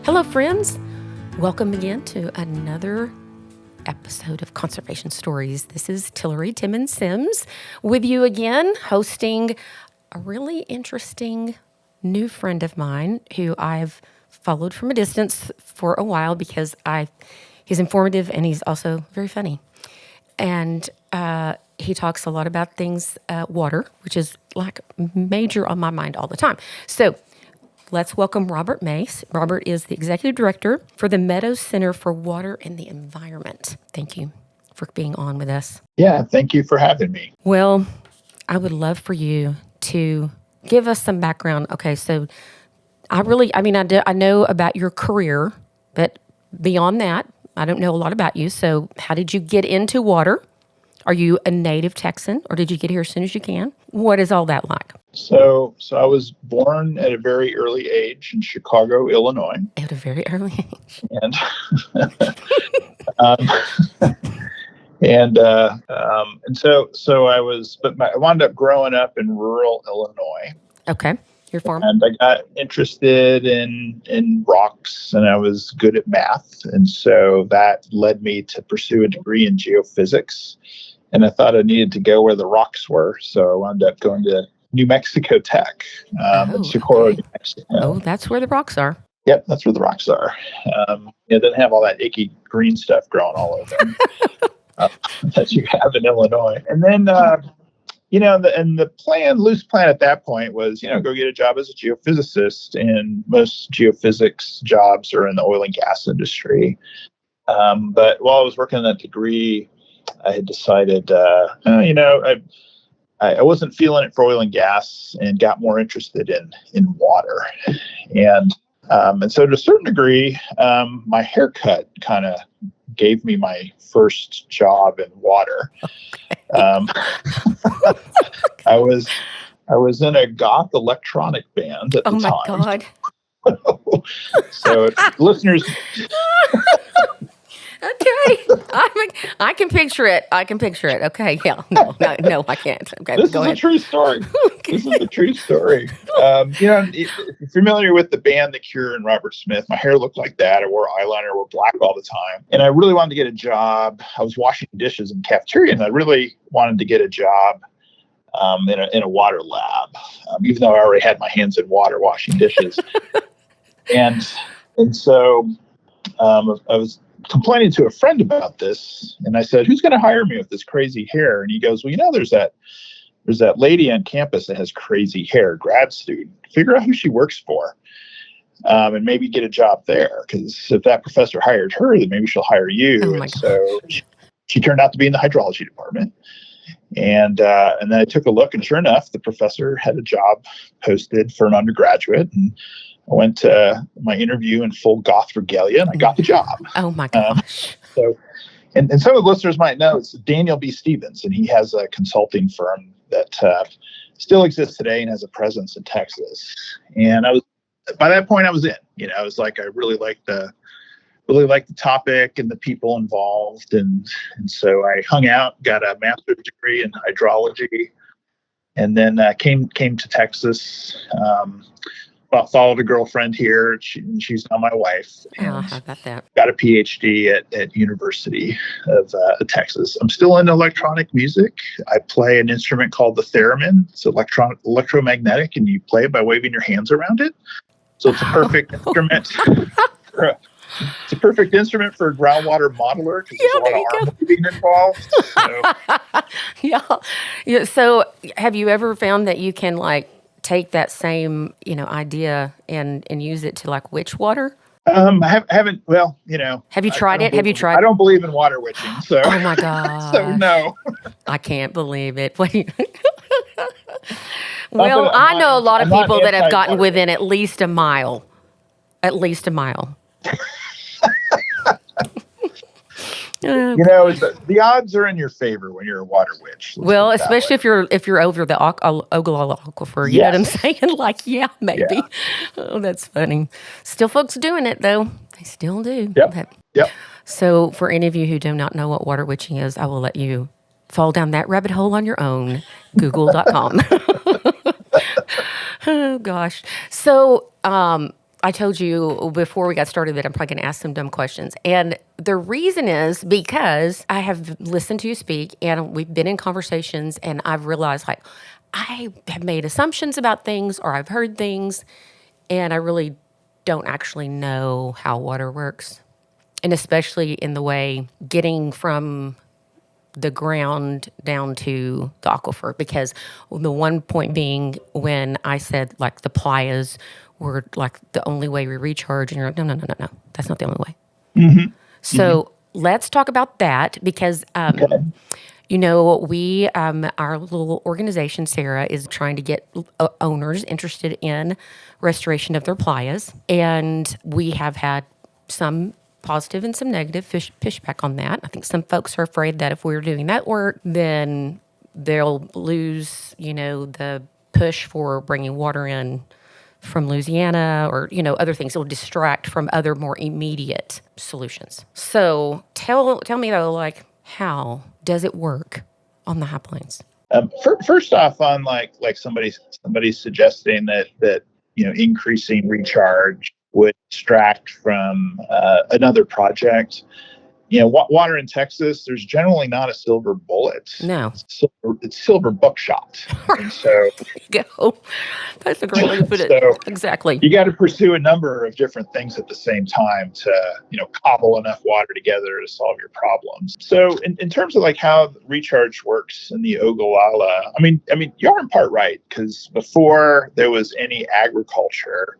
Hello, friends. Welcome again to another episode of Conservation Stories. This is Tillery Timmons-Sims with you again, hosting a really interesting new friend of mine who I've followed from a distance for a while because he's informative and he's also very funny. And he talks a lot about things, water, which is like major on my mind all the time. So let's welcome Robert Mace. Robert is the Executive Director for the Meadows Center for Water and the Environment. Thank you for being on with us. Yeah, thank you for having me. Well, I would love for you to give us some background. Okay, so I know about your career, but beyond that, I don't know a lot about you. So how did you get into water? Are you a native Texan, or did you get here as soon as you can? What is all that like? So I was born at a very early age in Chicago, Illinois. At a very early age. And so I was, but I wound up growing up in rural Illinois. Okay, your farm. And I got interested in rocks, and I was good at math, and so that led me to pursue a degree in geophysics. And I thought I needed to go where the rocks were, so I wound up going to New Mexico Tech, in Socorro, New Mexico. Oh, that's where the rocks are. Yep, that's where the rocks are. It doesn't have all that icky green stuff growing all over them that you have in Illinois. And then, the loose plan at that point was, go get a job as a geophysicist. And most geophysics jobs are in the oil and gas industry. But while I was working on that degree, I had decided, I wasn't feeling it for oil and gas and got more interested in water. And so to a certain degree, my haircut kind of gave me my first job in water. I was in a goth electronic band at the time. Oh my God. So listeners. Okay, I can picture it. Okay, yeah, no, I can't. Okay, this is a true story. Okay. This is a true story. If you're familiar with the band The Cure and Robert Smith, my hair looked like that. I wore eyeliner, I wore black all the time, and I really wanted to get a job. I was washing dishes in cafeteria, and I really wanted to get a job in a water lab, even though I already had my hands in water washing dishes. and so I was complaining to a friend about this, and I said, "Who's going to hire me with this crazy hair?" And he goes, "Well, there's that lady on campus that has crazy hair, grad student. Figure out who she works for, and maybe get a job there. Because if that professor hired her, then maybe she'll hire you." Oh my and so she turned out to be in the hydrology department. And then I took a look, and sure enough, the professor had a job posted for an undergraduate, and I went to my interview in full goth regalia, and I got the job. Oh my gosh! And some of the listeners might know it's Daniel B. Stevens, and he has a consulting firm that still exists today and has a presence in Texas. And by that point I was in. I was like, I really liked the topic and the people involved, and so I hung out, got a master's degree in hydrology, and then came to Texas. Followed a girlfriend here. She's now my wife. Oh, how about that? Got a PhD at University of Texas. I'm still into electronic music. I play an instrument called the theremin. It's electromagnetic, and you play it by waving your hands around it. So it's a perfect instrument. It's a perfect instrument for a groundwater modeler because there's a lot of arm moving involved. So. Yeah. So have you ever found that you can take that same, idea and use it to witch water? I haven't. Well, Have you tried it? I don't believe in water witching. So. Oh my God. So no. I can't believe it. Well, I know a lot of people that have gotten within at least a mile. The odds are in your favor when you're a water witch. Well, especially if you're over the Ogallala Aquifer, you know what I'm saying? Yeah, maybe. Yeah. Oh, that's funny. Still, folks doing it though. They still do. Yep. So, for any of you who do not know what water witching is, I will let you fall down that rabbit hole on your own. Google.com. Oh gosh. So, I told you before we got started that I'm probably going to ask some dumb questions. And the reason is because I have listened to you speak and we've been in conversations and I've realized like I have made assumptions about things or I've heard things and I really don't actually know how water works. And especially in the way getting from the ground down to the aquifer, because the one point being when I said like the playas were like the only way we recharge, and you're like, no, that's not the only way. Mm-hmm. So let's talk about that because, Okay. you know, we, our little organization, Sarah, is trying to get owners interested in restoration of their playas. And we have had some positive and some negative pushback on that. I think some folks are afraid that if we're doing that work, then they'll lose, you know, the push for bringing water in from Louisiana or, you know, other things. It will distract from other more immediate solutions. So tell me though, like, how does it work on the high plains? First off, on like somebody's suggesting that increasing recharge would distract from another project. Water in Texas, there's generally not a silver bullet. No. It's silver buckshot. And so Go. That's a great way to put it. So exactly. You got to pursue a number of different things at the same time to, cobble enough water together to solve your problems. So in terms of like how recharge works in the Ogallala, I mean, you are in part right, because before there was any agriculture,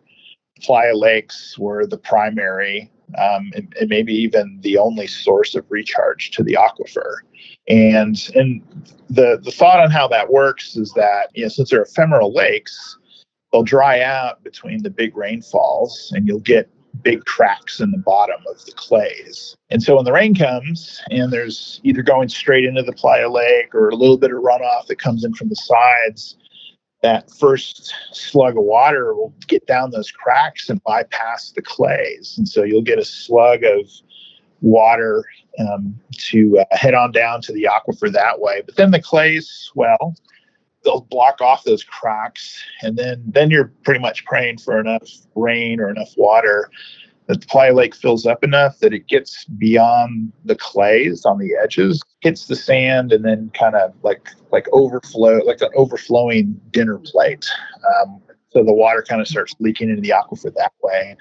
Playa Lakes were the primary and maybe even the only source of recharge to the aquifer. And the thought on how that works is that, since they're ephemeral lakes, they'll dry out between the big rainfalls and you'll get big cracks in the bottom of the clays. And so when the rain comes and there's either going straight into the Playa Lake or a little bit of runoff that comes in from the sides, that first slug of water will get down those cracks and bypass the clays. And so you'll get a slug of water to head on down to the aquifer that way. But then the clays swell, they'll block off those cracks. And then you're pretty much praying for enough rain or enough water that the Playa Lake fills up enough that it gets beyond the clays on the edges, hits the sand, and then kind of like overflow, like an overflowing dinner plate. So the water kind of starts leaking into the aquifer that way.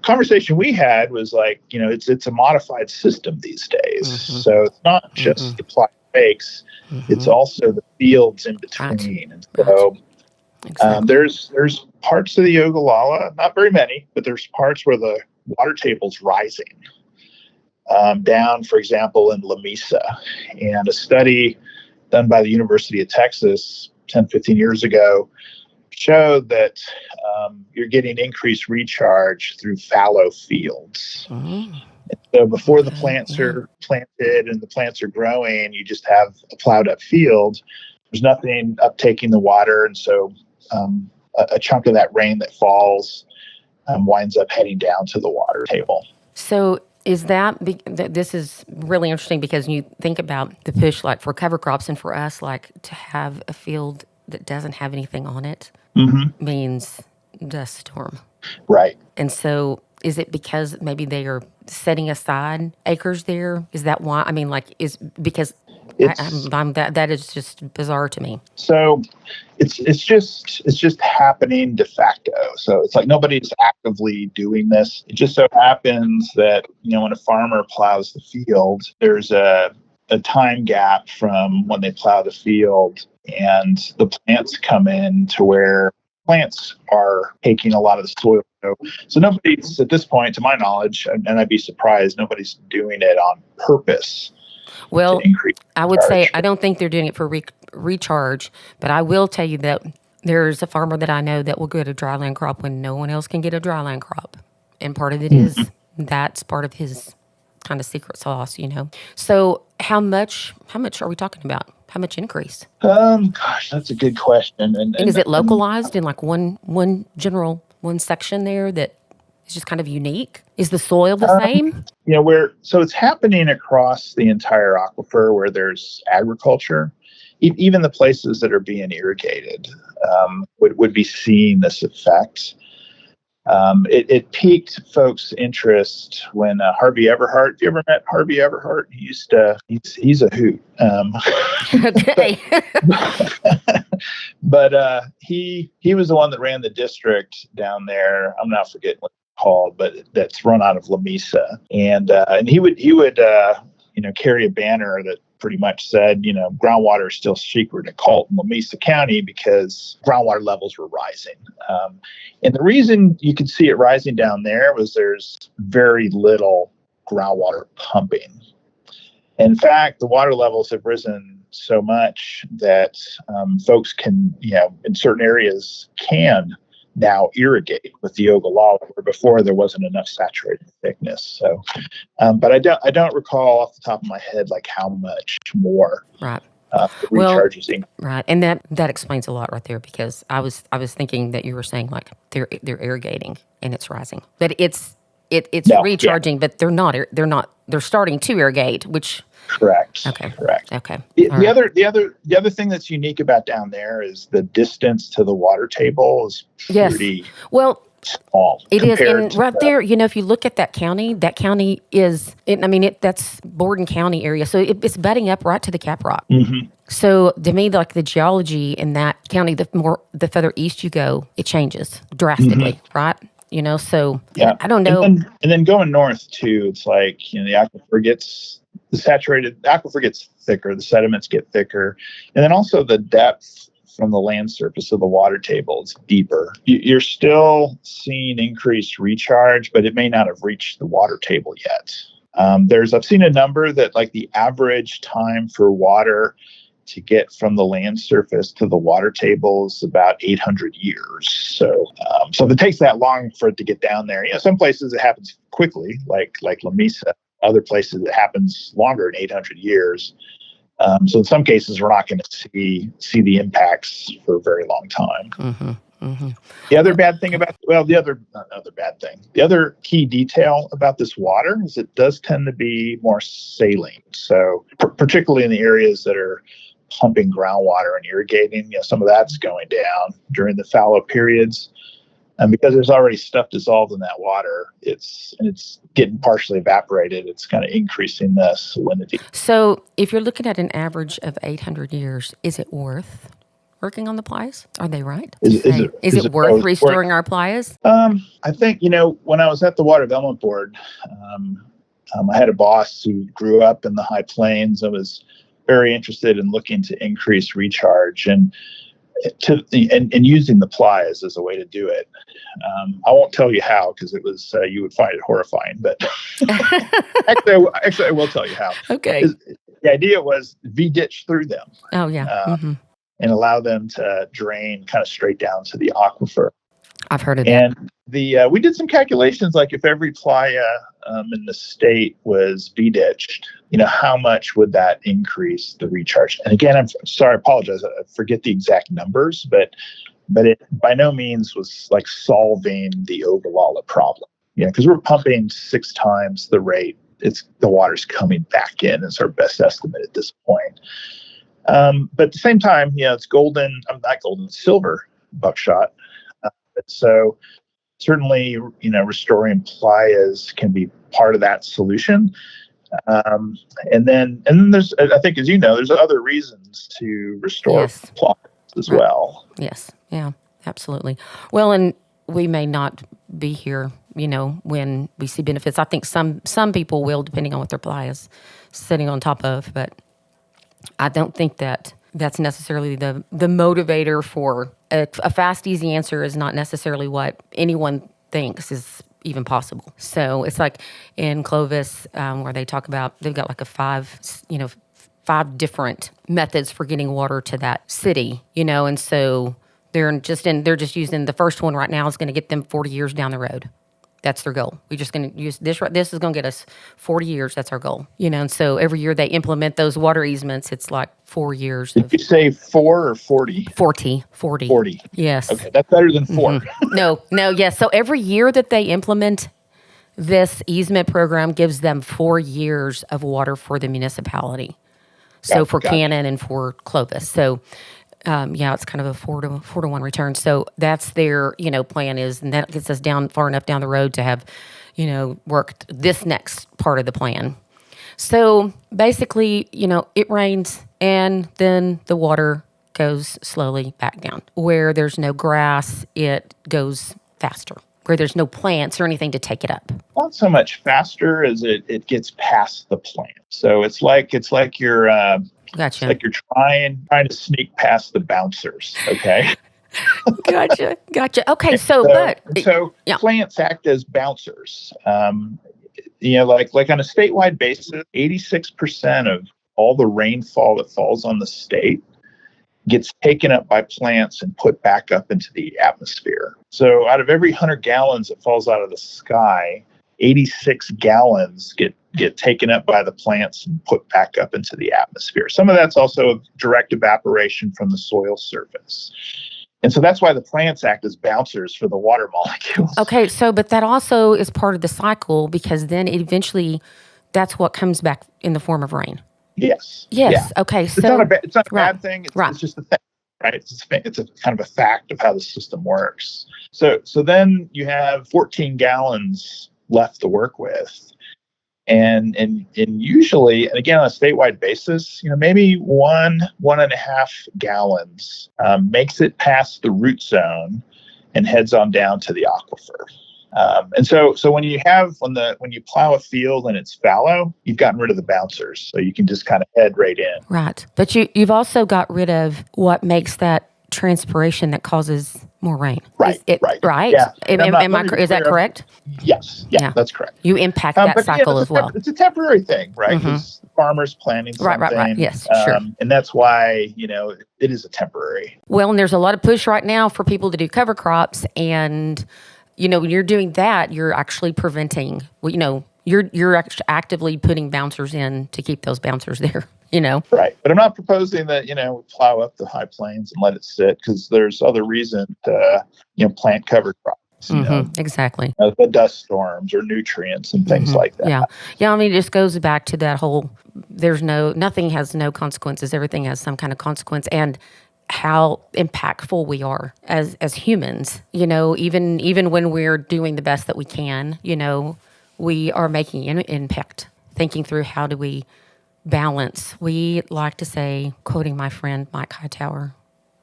Conversation we had was like, it's a modified system these days. Mm-hmm. So it's not just the Playa Lakes, it's also the fields in between. And so exactly. There's parts of the Ogallala, not very many, but there's parts where the water table's rising down, for example, in La Mesa. And a study done by the University of Texas 10, 15 years ago showed that you're getting increased recharge through fallow fields. Mm-hmm. So before the plants are planted and the plants are growing, you just have a plowed up field. There's nothing uptaking the water. And so a chunk of that rain that falls winds up heading down to the water table. So is this is really interesting because you think about the push like for cover crops and for us, like to have a field that doesn't have anything on it means dust storm. Right. And so is it because maybe they are setting aside acres there? Is that why? I mean, like, is because that is just bizarre to me. So it's just happening de facto. So it's like nobody's actively doing this. It just so happens that, when a farmer plows the field, there's a time gap from when they plow the field and the plants come in to where plants are taking a lot of the soil. So nobody's, at this point, to my knowledge, and I'd be surprised, nobody's doing it on purpose. Well, I would say I don't think they're doing it for recharge, but I will tell you that there's a farmer that I know that will get a dryland crop when no one else can get a dryland crop. And part of it is that's part of his kind of secret sauce, So how much are we talking about? How much increase? Gosh, that's a good question. And is it localized in like one section there that is just kind of unique? Is the soil the same? So it's happening across the entire aquifer where there's agriculture. Even the places that are being irrigated would be seeing this effect. It piqued folks' interest when Harvey Everhart. Have you ever met Harvey Everhart? He's a hoot. Okay. But he was the one that ran the district down there. I'm not forgetting what it's called, but that's run out of La Mesa, and he would carry a banner that pretty much said, groundwater is still secret and cult in La Mesa County because groundwater levels were rising. And the reason you could see it rising down there was there's very little groundwater pumping. In fact, the water levels have risen so much that folks can, in certain areas, can now irrigate with the Ogallala, where before there wasn't enough saturated thickness. So, but I don't recall off the top of my head like how much more. Right. The recharges. Right, and that explains a lot right there, because I was thinking that you were saying like they're irrigating and it's rising, but it's recharging, but they're not. They're starting to irrigate, which. Correct. Okay. Correct. Okay. The other thing that's unique about down there is the distance to the water table is pretty small. It is, and right there, if you look at that county is, that's Borden County area, so it's butting up right to the Cap Rock. Mm-hmm. So to me, like the geology in that county, the further east you go, it changes drastically, right? So yeah. I don't know. And then going north too, it's like the aquifer gets thicker, the sediments get thicker, and then also the depth from the land surface of the water table is deeper. You're still seeing increased recharge, but it may not have reached the water table yet. I've seen a number that like the average time for water to get from the land surface to the water table is about 800 years. So if it takes that long for it to get down there, some places it happens quickly, like La Mesa. Other places it happens longer than 800 years. So in some cases, we're not going to see the impacts for a very long time. Mm-hmm, mm-hmm. The other bad thing the other key detail about this water is it does tend to be more saline. So particularly in the areas that are pumping groundwater and irrigating, some of that's going down during the fallow periods. And because there's already stuff dissolved in that water, it's getting partially evaporated. It's kind of increasing the salinity. So if you're looking at an average of 800 years, is it worth working on the playas? Are they right? Is it worth restoring our playas? I think, when I was at the Water Development Board, I had a boss who grew up in the High Plains and was very interested in looking to increase recharge and using the playas as a way to do it. I won't tell you how, because it was you would find it horrifying. But actually, I will tell you how. Okay. The idea was V-ditch through them. Oh yeah. And allow them to drain kind of straight down to the aquifer. I've heard of that. And we did some calculations, like if every playa in the state was V-ditched, how much would that increase the recharge? And again, I'm sorry, I apologize. I forget the exact numbers, but it by no means was like solving the Ogallala problem. Because we're pumping 6 times the rate. The water's coming back in. Is our best estimate at this point. But at the same time, it's silver buckshot. So certainly, restoring playas can be part of that solution. And then there's, I think, as there's other reasons to restore playas as well. Yes. Yeah, absolutely. Well, and we may not be here, when we see benefits. I think some people will, depending on what their playas sitting on top of, but I don't think that's necessarily the motivator for a fast, easy answer is not necessarily what anyone thinks is even possible. So it's like in Clovis, where they talk about, they've got like a 5 different methods for getting water to that city, and so they're just using the first one right now is going to get them 40 years down the road. That's their goal. We're just going to use this. This is going to get us 40 years. That's our goal. And so every year they implement those water easements. It's like 4 years. Did you say 4 or 40? 40. 40. Yes. Okay, that's better than 4. Mm-hmm. No, yes. So every year that they implement this easement program gives them 4 years of water for the municipality. So for Cannon and for Clovis. So Yeah, it's kind of a 4-to-1 return. So that's their, plan is, and that gets us down far enough down the road to have, worked this next part of the plan. So basically, it rains and then the water goes slowly back down. Where there's no grass, it goes faster. Where there's no plants or anything to take it up. Not so much faster as it gets past the plant. So it's like you're Gotcha. It's like you're trying to sneak past the bouncers. Okay. Gotcha. Okay, so yeah. Plants act as bouncers. Like on a statewide basis, 86% of all the rainfall that falls on the state gets taken up by plants and put back up into the atmosphere. So out of every 100 gallons that falls out of the sky, 86 gallons get taken up by the plants and put back up into the atmosphere. Some of that's also direct evaporation from the soil surface. And so that's why the plants act as bouncers for the water molecules. Okay, but that also is part of the cycle, because then eventually that's what comes back in the form of rain. Yes. Yeah. Okay. It's not a bad thing. Right. It's just a thing, right? It's a kind of a fact of how the system works. So then you have 14 gallons left to work with. And usually, and again, on a statewide basis, maybe 1.5 gallons makes it past the root zone and heads on down to the aquifer. And so when you plow a field and it's fallow, you've gotten rid of the bouncers, so you can just kind of head right in. Right, but you've also got rid of what makes that transpiration that causes more rain. Right. Right. Yeah. Is that correct? Yes. Yeah, that's correct. You impact that cycle as well. It's a temporary thing, right? Because farmers planting something. Right. Yes, sure. And that's why, it is a temporary. Well, and there's a lot of push right now for people to do cover crops, and when you're doing that, you're actually preventing. You're actively putting bouncers in to keep those bouncers there. Right. But I'm not proposing that, we plow up the high plains and let it sit, because there's other reason to, plant cover crops. Exactly. The dust storms or nutrients and things like that. Yeah. I mean, it just goes back to that whole, nothing has no consequences. Everything has some kind of consequence. And how impactful we are as humans, even when we're doing the best that we can, we are making an impact, thinking through how do we balance. We like to say, quoting my friend Mike Hightower,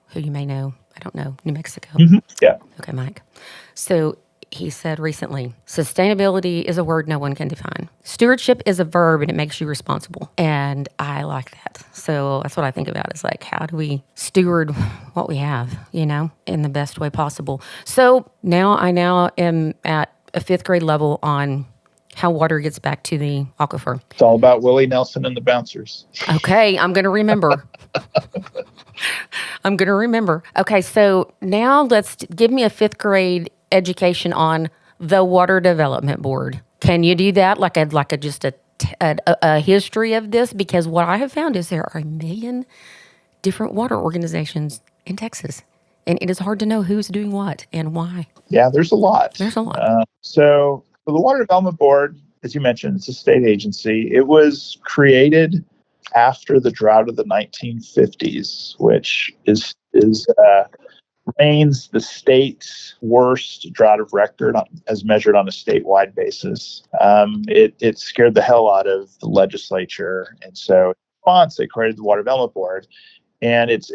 who you may know, I don't know, New Mexico. Yeah. Okay, Mike. So he said recently, sustainability is a word no one can define. Stewardship is a verb, and it makes you responsible. And I like that. So that's what I think about, is like, how do we steward what we have, in the best way possible? So now I am at a 5th grade level on how water gets back to the aquifer. It's all about Willie Nelson and the bouncers. Okay, I'm going to remember. Okay, so now give me a 5th grade education on the Water Development Board. Can you do that? Like a history of this? Because what I have found is there are a million different water organizations in Texas, and it is hard to know who's doing what and why. Yeah, there's a lot. So the Water Development Board, as you mentioned, it's a state agency. It was created after the drought of the 1950s, which remains the state's worst drought of record as measured on a statewide basis. It scared the hell out of the legislature, and so in response, they created the Water Development Board, and its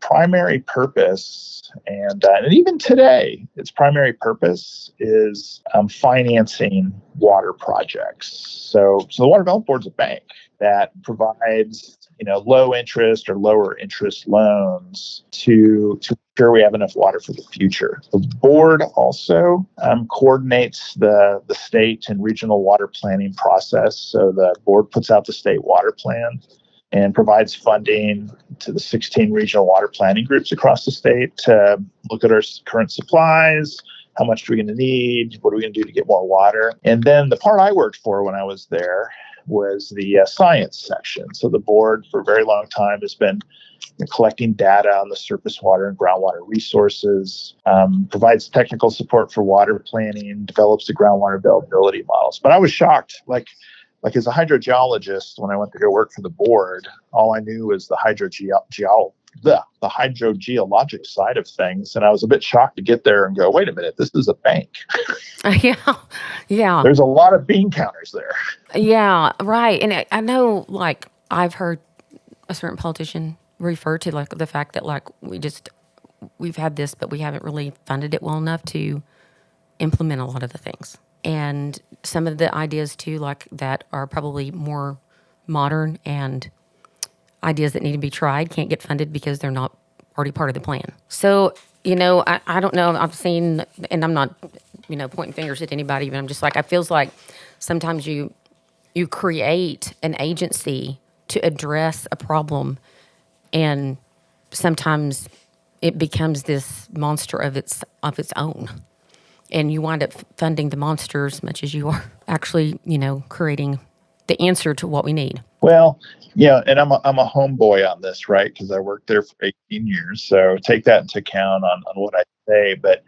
primary purpose, and even today, its primary purpose is financing water projects. So the Water Development Board is a bank that provides low interest or lower interest loans to ensure we have enough water for the future. The board also coordinates the state and regional water planning process. So the board puts out the state water plan and provides funding to the 16 regional water planning groups across the state to look at our current supplies, how much are we going to need, what are we going to do to get more water. And then the part I worked for when I was there was the science section. So the board for a very long time has been collecting data on the surface water and groundwater resources, provides technical support for water planning, develops the groundwater availability models. But I was shocked, like as a hydrogeologist, when I went to go work for the board, all I knew was the the hydrogeologic side of things. And I was a bit shocked to get there and go, wait a minute, this is a bank. Yeah, yeah, There's a lot of bean counters there. yeah, right. And I know, like, I've heard a certain politician refer to, like, the fact that, like, we've had this, but we haven't really funded it well enough to implement a lot of the things. And some of the ideas, too, like, that are probably more modern and ideas that need to be tried can't get funded because they're not already part of the plan. So, I don't know. I've seen, and I'm not, pointing fingers at anybody, but I'm just like, I feels like sometimes you create an agency to address a problem, and sometimes it becomes this monster of its own. And you wind up funding the monster as much as you are actually, creating the answer to what we need. Well, yeah, and I'm a homeboy on this, right? Because I worked there for 18 years, so take that into account on what I say. But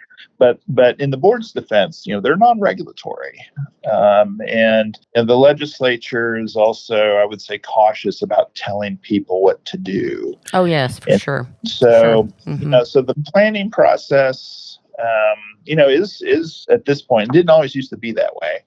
in the board's defense, they're non-regulatory, and the legislature is also, I would say, cautious about telling people what to do. Oh yes, for sure. So Mm-hmm. So the planning process, is at this point, didn't always used to be that way.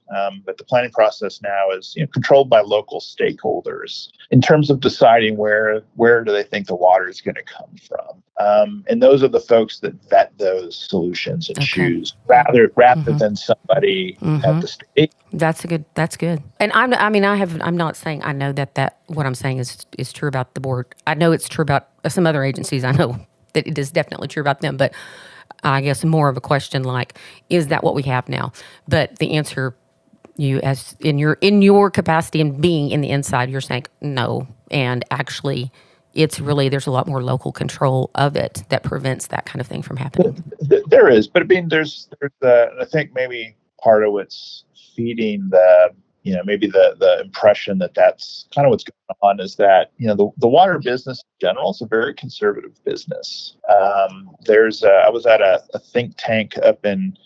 But the planning process now is controlled by local stakeholders in terms of deciding where do they think the water is going to come from. And those are the folks that vet those solutions and choose rather than somebody at the state. That's good. And I'm not saying I know that what I'm saying is true about the board. I know it's true about some other agencies. I know that it is definitely true about them, but I guess more of a question like, is that what we have now? But the answer, you as in your capacity and being in the inside, you're saying no. And actually, it's really, there's a lot more local control of it that prevents that kind of thing from happening. There is, but I mean, there's I think maybe part of what's feeding maybe the impression that that's kind of what's going on is that, the water business in general is a very conservative business. I was at a think tank up in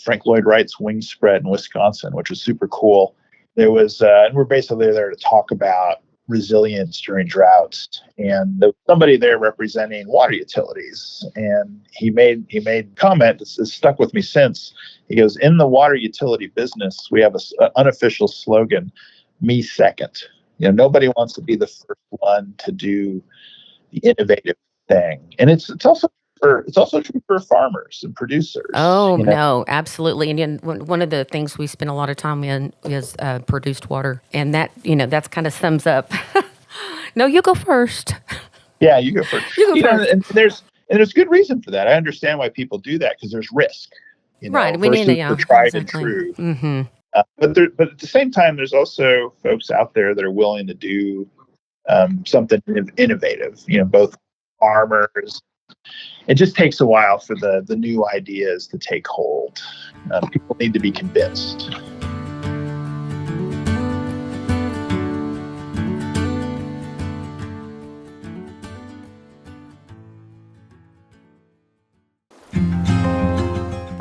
Frank Lloyd Wright's wing spread in Wisconsin, which was super cool. There was, and we're basically there to talk about resilience during droughts. And there was somebody there representing water utilities. And he made comment that's stuck with me since. He goes, in the water utility business, we have an unofficial slogan, me second. Nobody wants to be the first one to do the innovative thing. And it's also true for farmers and producers. Oh, no, absolutely. And one of the things we spend a lot of time in is produced water. And that, that's kind of sums up. No, you go first. Yeah, you go first. And there's good reason for that. I understand why people do that, because there's risk. Right. Versus the tried and true. Mm-hmm. But at the same time, there's also folks out there that are willing to do something innovative. Both farmers. It just takes a while for the new ideas to take hold. People need to be convinced.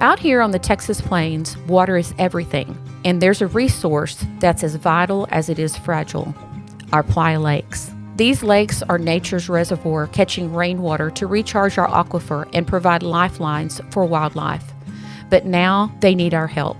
Out here on the Texas plains, water is everything, and there's a resource that's as vital as it is fragile: our Playa Lakes. These lakes are nature's reservoir, catching rainwater to recharge our aquifer and provide lifelines for wildlife. But now they need our help.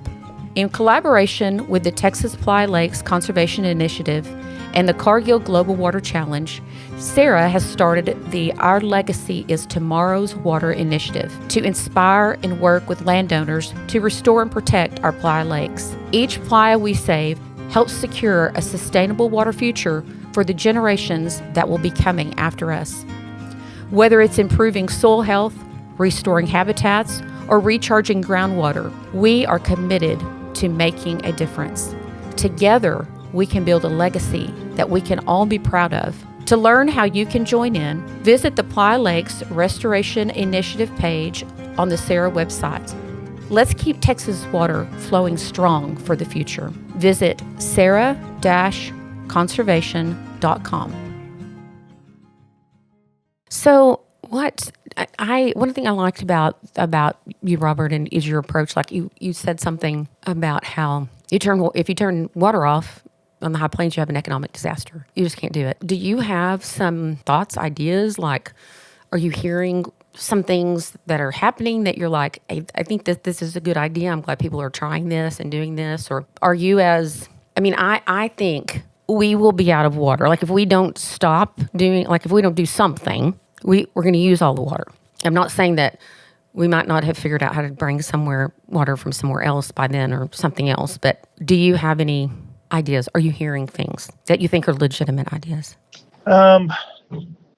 In collaboration with the Texas Playa Lakes Conservation Initiative and the Cargill Global Water Challenge, Sarah has started the Our Legacy is Tomorrow's Water initiative to inspire and work with landowners to restore and protect our Playa Lakes. Each playa we save helps secure a sustainable water future for the generations that will be coming after us. Whether it's improving soil health, restoring habitats, or recharging groundwater, we are committed to making a difference. Together, we can build a legacy that we can all be proud of. To learn how you can join in, visit the Playa Lakes Restoration Initiative page on the Sarah website. Let's keep Texas water flowing strong for the future. Visit sarah-conservation.com. So one thing I liked about you, Robert, and is your approach. Like you said something about how if you turn water off, on the high plains, you have an economic disaster. You just can't do it. Do you have some thoughts, ideas? Like, are you hearing some things that are happening that you're like, I think that this is a good idea. I'm glad people are trying this and doing this. Or are you I think we will be out of water. Like if we don't stop doing, like if we don't do something, we're going to use all the water. I'm not saying that we might not have figured out how to bring water from somewhere else by then or something else. But do you have any ideas? Are you hearing things that you think are legitimate ideas?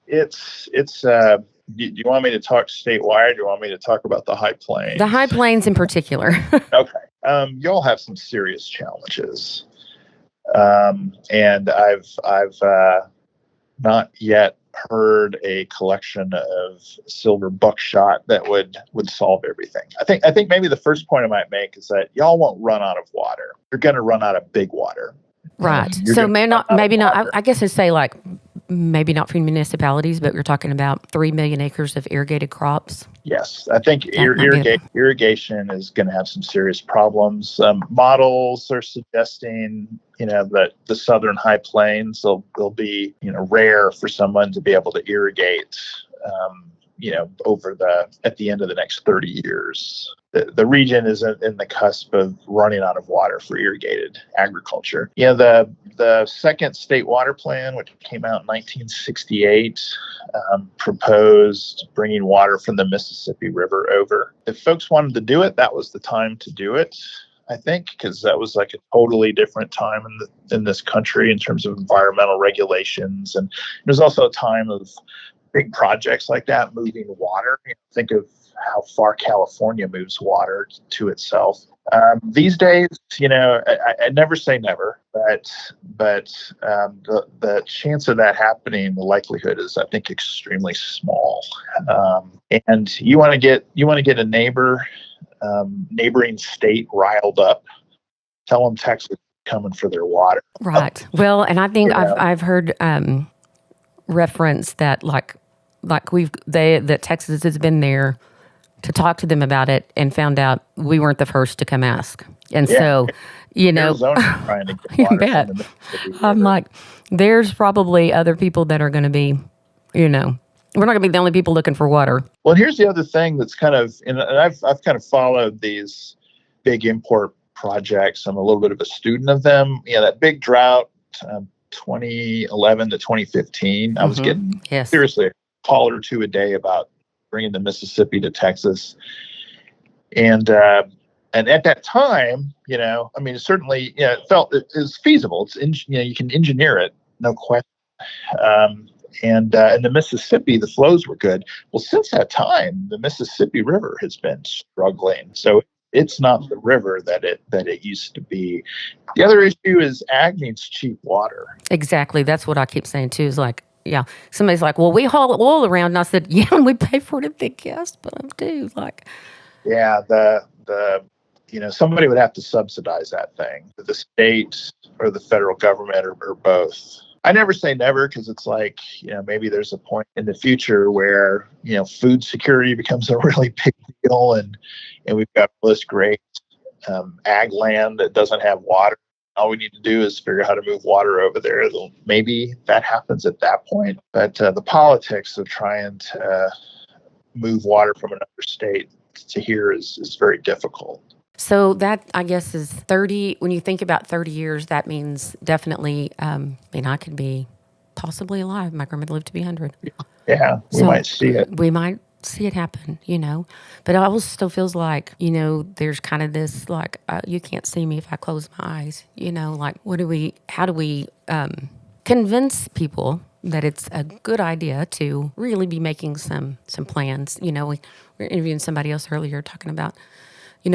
It's do you want me to talk statewide, or do you want me to talk about the High Plains? The High Plains in particular. Okay. Y'all have some serious challenges. And I've not yet heard a collection of silver buckshot that would solve everything. I think maybe the first point I might make is that y'all won't run out of water. You're going to run out of big water. Right. So maybe not. I guess I'd say like maybe not for municipalities, but we're talking about 3 million acres of irrigated crops. Yes, I think irrigation is going to have some serious problems. Models are suggesting, that the southern high plains will be, rare for someone to be able to irrigate, at the end of the next 30 years. The region is in the cusp of running out of water for irrigated agriculture. The second state water plan, which came out in 1968, proposed bringing water from the Mississippi River over. If folks wanted to do it, that was the time to do it, I think, because that was like a totally different time in this country in terms of environmental regulations. And it was also a time of big projects like that, moving water. Think of how far California moves water to itself. These days, I never say never, but the chance of that happening, the likelihood is, I think, extremely small. And you want to get a neighboring state riled up. Tell them Texas is coming for their water. Right. Well, and I think I've heard reference that that Texas has been there to talk to them about it and found out we weren't the first to come ask. And so, Arizona's trying to get water bet. from the Mississippi River. I'm like, there's probably other people that are going to be, we're not going to be the only people looking for water. Well, here's the other thing that's kind of, and I've kind of followed these big import projects. I'm a little bit of a student of them. That big drought, 2011 to 2015, I was getting seriously a call or two a day about bringing the Mississippi to Texas. And at that time, certainly, it felt it was feasible. You can engineer it, no question. And in the Mississippi, the flows were good. Well, since that time, the Mississippi River has been struggling. So it's not the river that it used to be. The other issue is ag needs cheap water. Exactly. That's what I keep saying too. Is like, yeah, somebody's like, well, we haul oil around. And I said, yeah, and we pay for it at the gas pump too. Like, yeah, somebody would have to subsidize that thing. The state or the federal government or both. I never say never, because it's like, maybe there's a point in the future where, food security becomes a really big deal, and we've got all this great ag land that doesn't have water. All we need to do is figure out how to move water over there. Maybe that happens at that point. But the politics of trying to move water from another state to here is very difficult. So that, I guess, is 30. When you think about 30 years, that means definitely, I could be possibly alive. My grandmother lived to be 100. Yeah, we might see it. We might see it happen, But it always still feels like, there's kind of this, like, you can't see me if I close my eyes, like, how do we convince people that it's a good idea to really be making some plans? We were interviewing somebody else earlier talking about,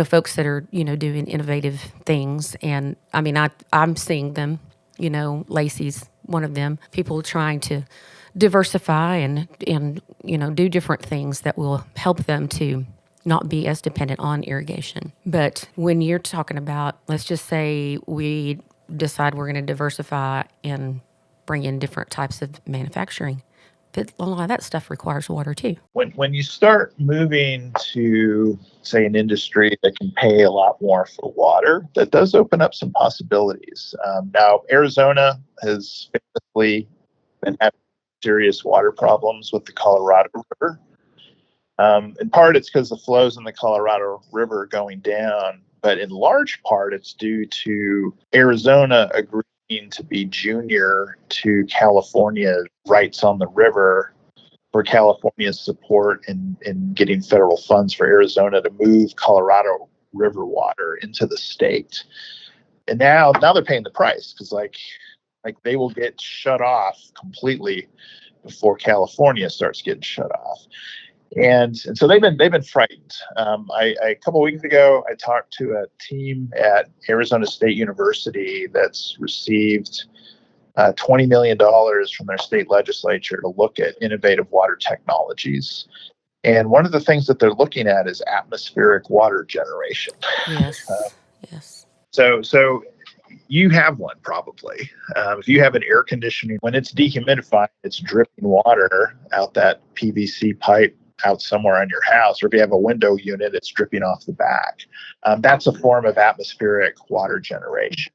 folks that are, doing innovative things. And I'm seeing them, Lacey's one of them, people trying to diversify and do different things that will help them to not be as dependent on irrigation. But when you're talking about, let's just say we decide we're going to diversify and bring in different types of manufacturing, but a lot of that stuff requires water too. When you start moving to, say, an industry that can pay a lot more for water, that does open up some possibilities. Now, Arizona has famously been having serious water problems with the Colorado River. In part, it's because the flows in the Colorado River are going down, but in large part, it's due to Arizona agreeing to be junior to California's rights on the river for California's support in getting federal funds for Arizona to move Colorado River water into the state. And now they're paying the price because like they will get shut off completely before California starts getting shut off. And so they've been frightened. A couple of weeks ago, I talked to a team at Arizona State University that's received $20 million from their state legislature to look at innovative water technologies. And one of the things that they're looking at is atmospheric water generation. Yes. Yes. So you have one probably. If you have an air conditioning, when it's dehumidifying, it's dripping water out that PVC pipe out somewhere on your house, or if you have a window unit, it's dripping off the back. That's a form of atmospheric water generation.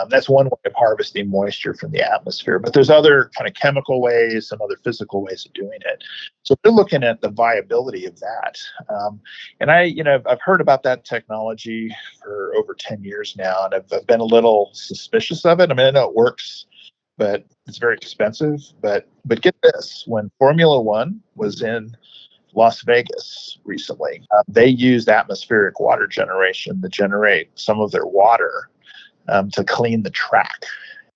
That's one way of harvesting moisture from the atmosphere, but there's other kind of chemical ways, some other physical ways of doing it. So we're looking at the viability of that. And I've heard about that technology for over 10 years now, and I've been a little suspicious of it. I mean, I know it works, but it's very expensive. But get this, when Formula One was in Las Vegas recently, they used atmospheric water generation to generate some of their water to clean the track.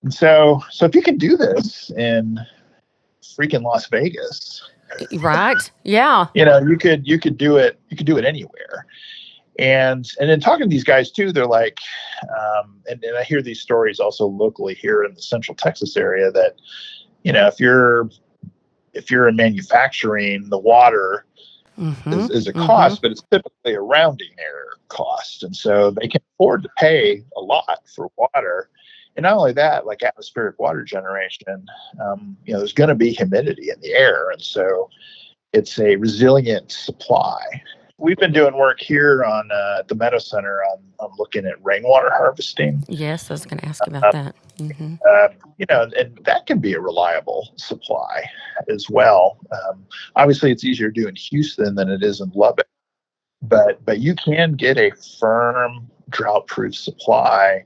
And so if you can do this in freaking Las Vegas, right? Yeah. You could do it. You could do it anywhere. And then talking to these guys too, they're like, and I hear these stories also locally here in the Central Texas area that, if you're in manufacturing, the water is a cost, but it's typically a rounding error cost. And so they can afford to pay a lot for water. And not only that, like atmospheric water generation, there's going to be humidity in the air. And so it's a resilient supply. We've been doing work here on the Meadows Center on looking at rainwater harvesting. Yes, I was going to ask about that. Mm-hmm. And that can be a reliable supply as well. Obviously, it's easier to do in Houston than it is in Lubbock, but you can get a firm, drought-proof supply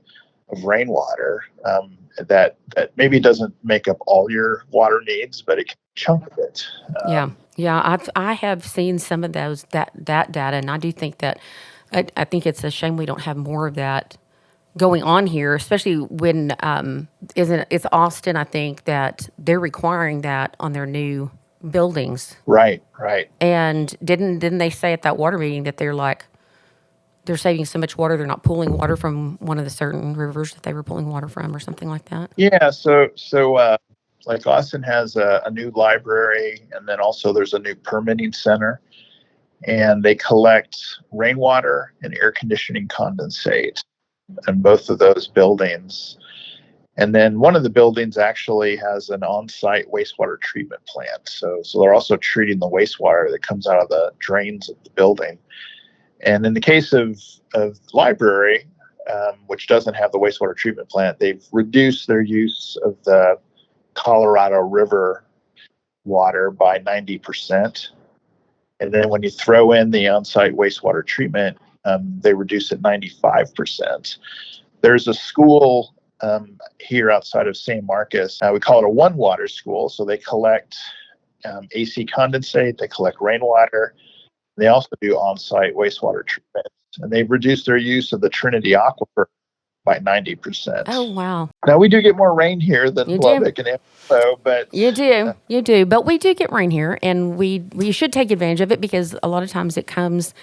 of rainwater that maybe doesn't make up all your water needs, but it can chunk of it. Yeah, I have seen some of that data, and I do think that I think it's a shame we don't have more of that going on here, especially when it's Austin. I think that they're requiring that on their new buildings. Right. And didn't they say at that water meeting that they're saving so much water, they're not pulling water from one of the certain rivers that they were pulling water from, or something like that? Yeah. So like Austin has a new library, and then also there's a new permitting center, and they collect rainwater and air conditioning condensate in both of those buildings. And then one of the buildings actually has an on-site wastewater treatment plant. So they're also treating the wastewater that comes out of the drains of the building. And in the case of the library, which doesn't have the wastewater treatment plant, they've reduced their use of the Colorado River water by 90%. And then when you throw in the on-site wastewater treatment, they reduce it 95%. There's a school here outside of San Marcos. We call it a one water school. So they collect AC condensate, they collect rainwater. They also do on-site wastewater treatment. And they've reduced their use of the Trinity Aquifer by 90%. Oh, wow. Now, we do get more rain here than Lubbock and Amarillo, but... You do. But we do get rain here, and we should take advantage of it because a lot of times it comes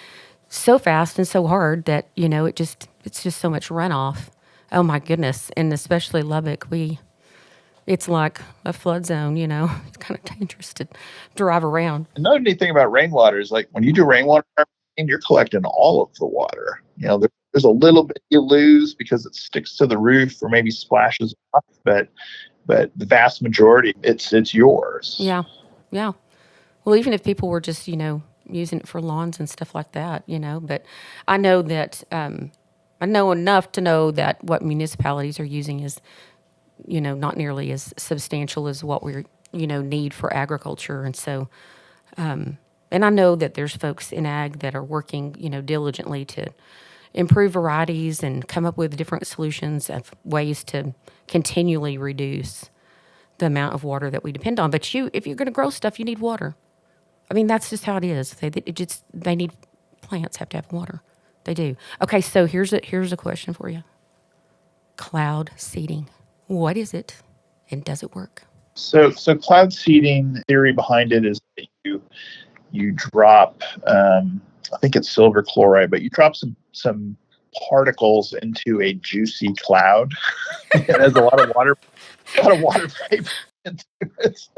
so fast and so hard that, it's just so much runoff. Oh, my goodness. And especially Lubbock, it's like a flood zone, It's kind of dangerous to drive around. Another neat thing about rainwater is, like, when you do rainwater harvesting, you're collecting all of the water. There's a little bit you lose because it sticks to the roof or maybe splashes off, but the vast majority, it's yours. Yeah. yeah. Well, even if people were just, using it for lawns and stuff like that, but I know that, I know enough to know that what municipalities are using is, not nearly as substantial as what we, need for agriculture. And so, and I know that there's folks in ag that are working, diligently to improve varieties and come up with different solutions of ways to continually reduce the amount of water that we depend on. But if you're going to grow stuff, you need water. I mean, that's just how it is. They need plants have to have water. They do. Okay, so here's a question for you. Cloud seeding. What is it, and does it work? So cloud seeding, theory behind it is that you drop, I think it's silver chloride, but you drop some particles into a juicy cloud. It has a lot of water vapor into it.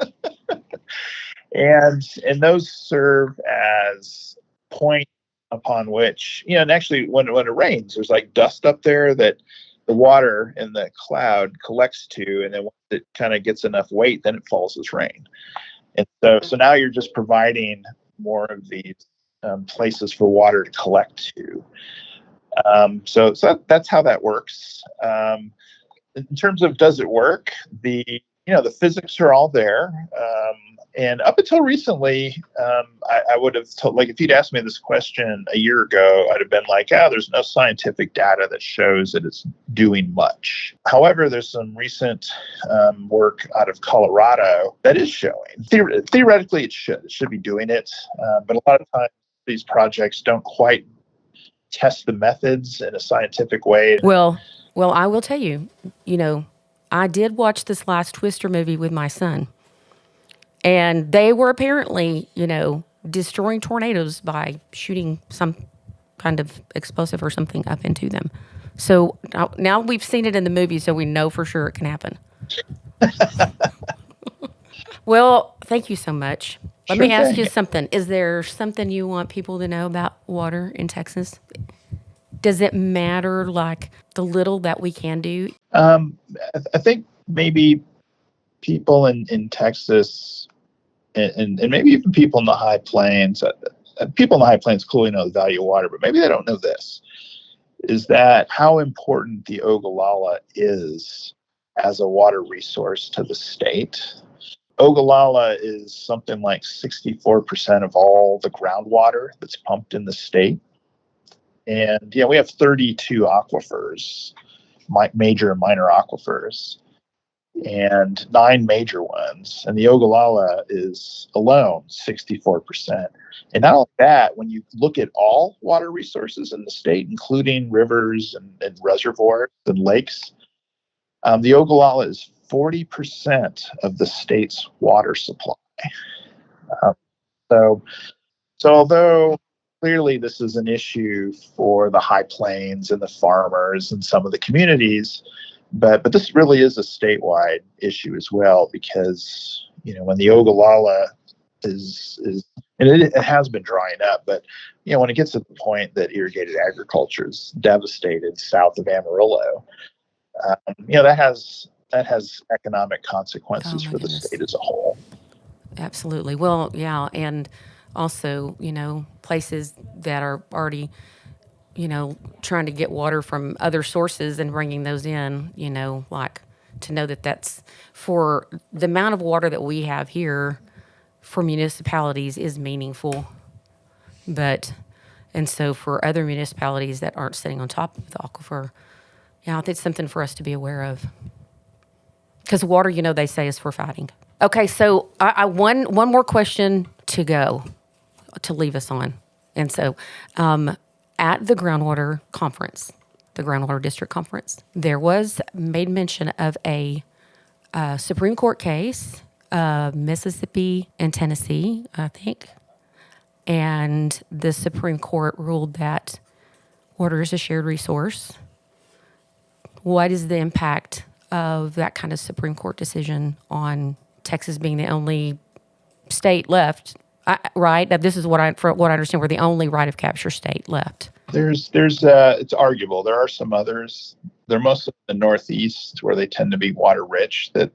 and those serve as points upon which, and actually when it rains, there's like dust up there that the water in the cloud collects to, and then once it kind of gets enough weight, then it falls as rain. And so now you're just providing more of these places for water to collect to. So that's how that works. In terms of does it work, the physics are all there. And up until recently, I would have told, like, if you'd asked me this question a year ago, I'd have been like, there's no scientific data that shows that it's doing much. However, there's some recent work out of Colorado that is showing. Theoretically, it should be doing it. But a lot of times, these projects don't quite test the methods in a scientific way. Well, I will tell you, I did watch this last Twister movie with my son. And they were apparently, destroying tornadoes by shooting some kind of explosive or something up into them. So now we've seen it in the movie, so we know for sure it can happen. Well, thank you so much. Let me ask you something. Is there something you want people to know about water in Texas? Does it matter, like, the little that we can do? I think maybe people in Texas and maybe even people in the high plains, people in the high plains clearly know the value of water, but maybe they don't know this, is that how important the Ogallala is as a water resource to the state. Ogallala is something like 64% of all the groundwater that's pumped in the state. And, we have 32 aquifers, major and minor aquifers, and 9 major ones. And the Ogallala is alone 64%. And not only that, when you look at all water resources in the state, including rivers and reservoirs and lakes, the Ogallala is 40% of the state's water supply. So although clearly this is an issue for the high plains and the farmers and some of the communities, but this really is a statewide issue as well, because when the Ogallala is and it has been drying up, but when it gets to the point that irrigated agriculture is devastated south of Amarillo, that has economic consequences for the state as a whole. Absolutely. Well, yeah, and also, places that are already, trying to get water from other sources and bringing those in, like, to know that that's for the amount of water that we have here for municipalities is meaningful. And so for other municipalities that aren't sitting on top of the aquifer, it's something for us to be aware of. Because water, they say, is for fighting. Okay, so I one more question to go to leave us on. And so at the groundwater conference, the groundwater district conference, there was made mention of a Supreme Court case, Mississippi and Tennessee, I think. And the Supreme Court ruled that water is a shared resource. What is the impact of that kind of Supreme Court decision on Texas being the only state left, right? Now, this is what I understand, we're the only right of capture state left. It's arguable. There are some others They're mostly in the Northeast where they tend to be water rich. That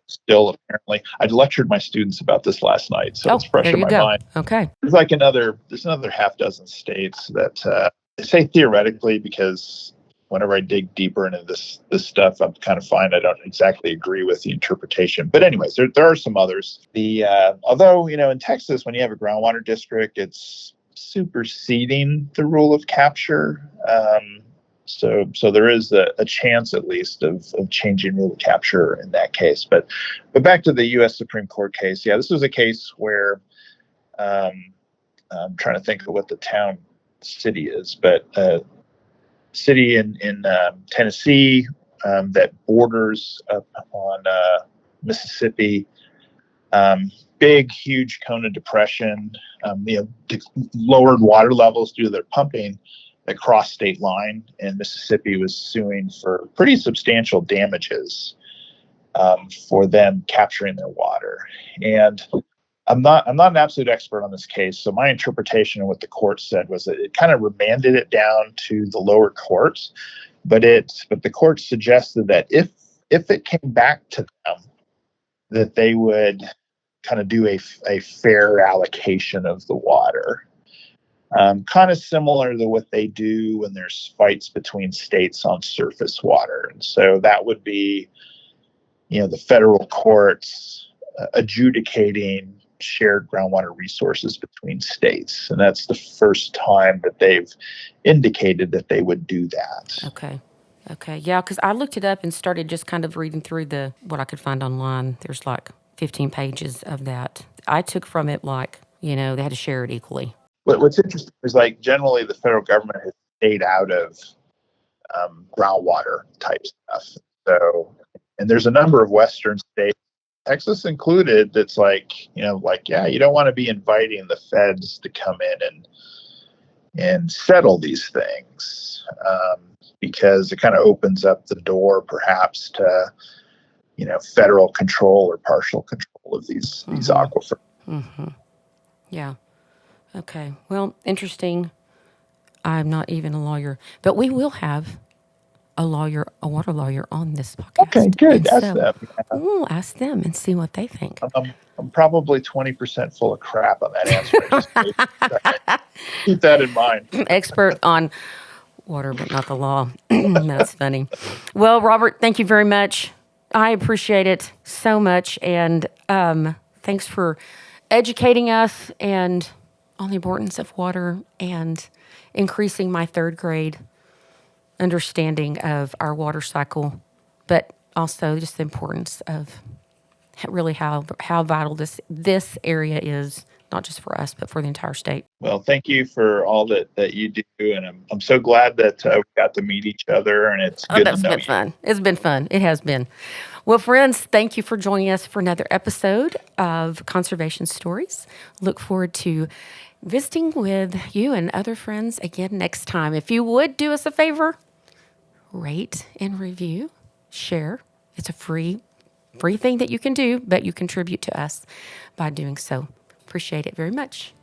still apparently, I lectured my students about this last night, so it's fresh there in you my go. mind. Okay. There's another half dozen states that I say theoretically because whenever I dig deeper into this stuff, I'm kind of find I don't exactly agree with the interpretation. But anyways, there are some others. Although in Texas, when you have a groundwater district, it's superseding the rule of capture. So there is a chance at least of changing rule of capture in that case. But back to the U.S. Supreme Court case. Yeah, this was a case where I'm trying to think of what the city is, but city in Tennessee that borders up on Mississippi. Big, huge Kona depression. Lowered water levels due to their pumping across state line, and Mississippi was suing for pretty substantial damages for them capturing their water. And I'm not an absolute expert on this case, so my interpretation of what the court said was that it kind of remanded it down to the lower courts, but the court suggested that if it came back to them, that they would kind of do a fair allocation of the water. Kind of similar to what they do when there's fights between states on surface water. And so that would be, the federal courts adjudicating shared groundwater resources between states. And that's the first time that they've indicated that they would do that. Okay. Yeah, because I looked it up and started just kind of reading through what I could find online. There's like 15 pages of that. I took from it they had to share it equally. What's interesting is generally the federal government has stayed out of groundwater type stuff. So, and there's a number of Western states, Texas included, that's you don't want to be inviting the feds to come in and settle these things because it kind of opens up the door perhaps to, federal control or partial control of these aquifers. Mm-hmm. Yeah. Okay. Well, interesting. I'm not even a lawyer, but we will have a water lawyer on this podcast. Okay, good. Ask them. We'll ask them and see what they think. I'm probably 20% full of crap on that answer. Keep that in mind. Expert on water, but not the law. That's funny. Well, Robert, thank you very much. I appreciate it so much. And thanks for educating us and on the importance of water and increasing my third grade understanding of our water cycle, but also just the importance of really how vital this area is, not just for us, but for the entire state. Well, thank you for all that you do, and I'm so glad that we got to meet each other, and it's good to know you. Fun. It's been fun. It has been. Well, friends, thank you for joining us for another episode of Conservation Stories. Look forward to visiting with you and other friends again next time. If you would do us a favor, rate and review, share. It's a free thing that you can do, but you contribute to us by doing so. Appreciate it very much.